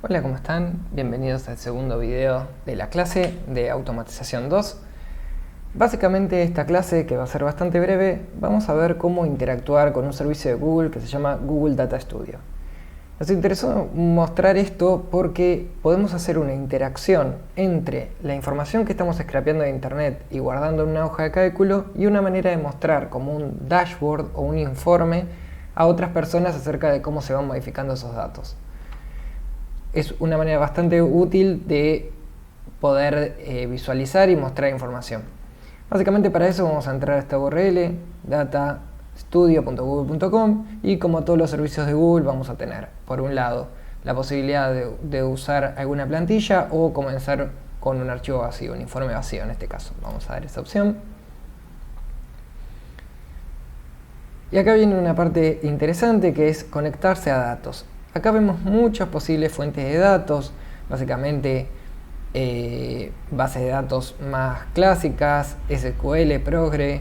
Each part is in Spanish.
Hola, ¿cómo están? Bienvenidos al segundo video de la clase de Automatización 2. Básicamente esta clase, que va a ser bastante breve, vamos a ver cómo interactuar con un servicio de Google que se llama Google Data Studio. Nos interesó mostrar esto porque podemos hacer una interacción entre la información que estamos scrapeando de internet y guardando en una hoja de cálculo y una manera de mostrar como un dashboard o un informe a otras personas acerca de cómo se van modificando esos datos. Es una manera bastante útil de poder visualizar y mostrar información. Básicamente para eso vamos a entrar a esta URL, datastudio.google.com, y como todos los servicios de Google vamos a tener, por un lado, la posibilidad de usar alguna plantilla o comenzar con un archivo vacío, un informe vacío en este caso. Vamos a dar esa opción. Y acá viene una parte interesante que es conectarse a datos. Acá vemos muchas posibles fuentes de datos, básicamente bases de datos más clásicas, SQL, Progre.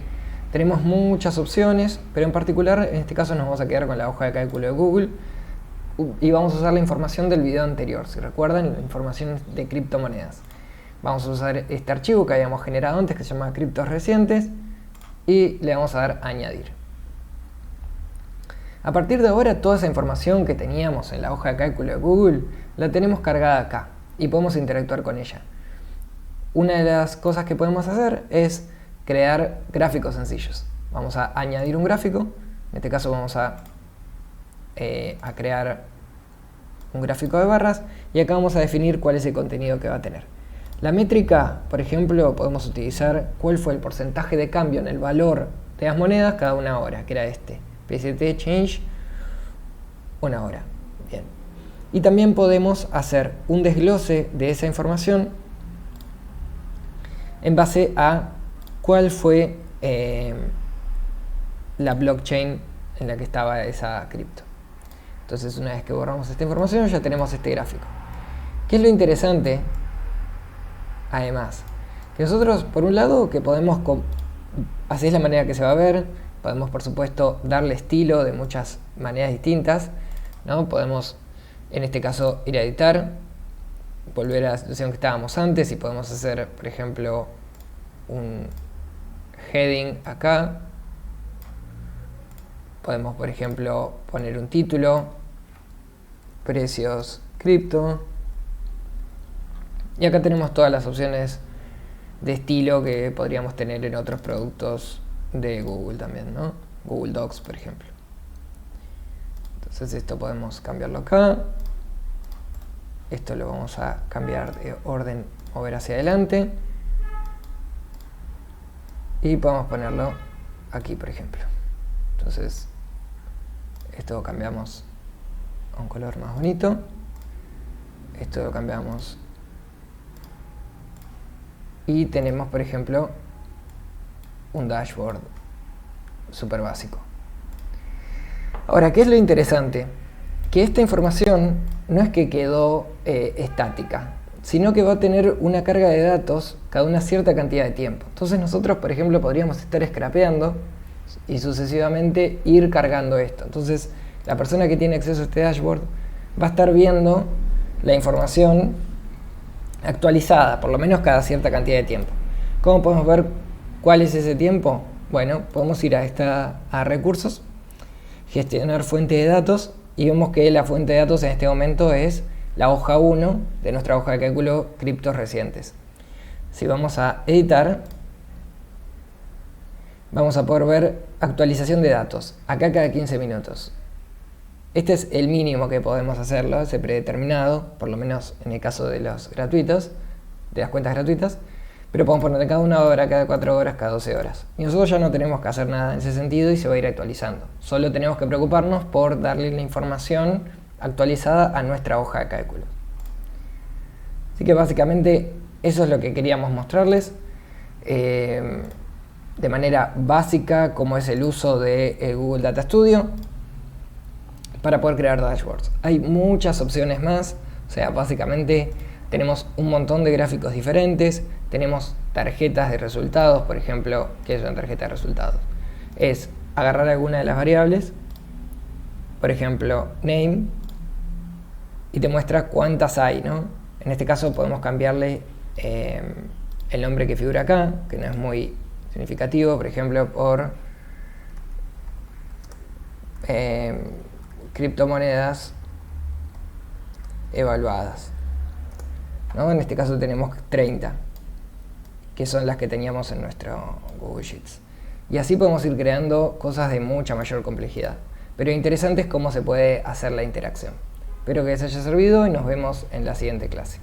Tenemos muchas opciones, pero en particular en este caso nos vamos a quedar con la hoja de cálculo de Google y vamos a usar la información del video anterior, si recuerdan, la información de criptomonedas. Vamos a usar este archivo que habíamos generado antes que se llama criptos recientes y le vamos a dar a añadir. A partir de ahora, toda esa información que teníamos en la hoja de cálculo de Google la tenemos cargada acá y podemos interactuar con ella. Una de las cosas que podemos hacer es crear gráficos sencillos. Vamos a añadir un gráfico, en este caso vamos a crear un gráfico de barras y acá vamos a definir cuál es el contenido que va a tener. La métrica, por ejemplo, podemos utilizar cuál fue el porcentaje de cambio en el valor de las monedas cada una hora, que era este. PST change, una hora. Bien. Y también podemos hacer un desglose de esa información en base a cuál fue la blockchain en la que estaba esa cripto. Entonces, una vez que borramos esta información, ya tenemos este gráfico. ¿Qué es lo interesante? Además, que nosotros, por un lado, que podemos, así es la manera que se va a ver. Podemos, por supuesto, darle estilo de muchas maneras distintas, ¿no? Podemos, en este caso, ir a editar, volver a la situación que estábamos antes y podemos hacer, por ejemplo, un heading acá. Podemos, por ejemplo, poner un título, precios cripto. Y acá tenemos todas las opciones de estilo que podríamos tener en otros productos de Google también, ¿no? Google Docs, por ejemplo. Entonces esto podemos cambiarlo acá. Esto lo vamos a cambiar de orden, mover hacia adelante. Y podemos ponerlo aquí, por ejemplo. Entonces, esto lo cambiamos a un color más bonito. Esto lo cambiamos. Y tenemos, por ejemplo, un dashboard súper básico. Ahora, ¿qué es lo interesante? Que esta información no es que quedó estática, sino que va a tener una carga de datos cada una cierta cantidad de tiempo. Entonces nosotros, por ejemplo, podríamos estar scrapeando y sucesivamente ir cargando esto. Entonces la persona que tiene acceso a este dashboard va a estar viendo la información actualizada, por lo menos cada cierta cantidad de tiempo. ¿Cómo podemos ver cuál es ese tiempo? Bueno, podemos ir a recursos, gestionar fuente de datos y vemos que la fuente de datos en este momento es la hoja 1 de nuestra hoja de cálculo criptos recientes. Si vamos a editar, vamos a poder ver actualización de datos, acá cada 15 minutos. Este es el mínimo que podemos hacerlo, ese predeterminado, por lo menos en el caso de los gratuitos, de las cuentas gratuitas, pero podemos poner cada una hora, cada 4 horas, cada 12 horas. Y nosotros ya no tenemos que hacer nada en ese sentido y se va a ir actualizando. Solo tenemos que preocuparnos por darle la información actualizada a nuestra hoja de cálculo. Así que básicamente eso es lo que queríamos mostrarles. De manera básica, cómo es el uso de Google Data Studio para poder crear dashboards. Hay muchas opciones más, o sea, básicamente tenemos un montón de gráficos diferentes, tenemos tarjetas de resultados, por ejemplo. ¿Qué es una tarjeta de resultados? Es agarrar alguna de las variables, por ejemplo, name, y te muestra cuántas hay, ¿no? En este caso podemos cambiarle el nombre que figura acá, que no es muy significativo, por ejemplo, por criptomonedas evaluadas, ¿no? En este caso tenemos 30, que son las que teníamos en nuestro Google Sheets. Y así podemos ir creando cosas de mucha mayor complejidad. Pero lo interesante es cómo se puede hacer la interacción. Espero que les haya servido y nos vemos en la siguiente clase.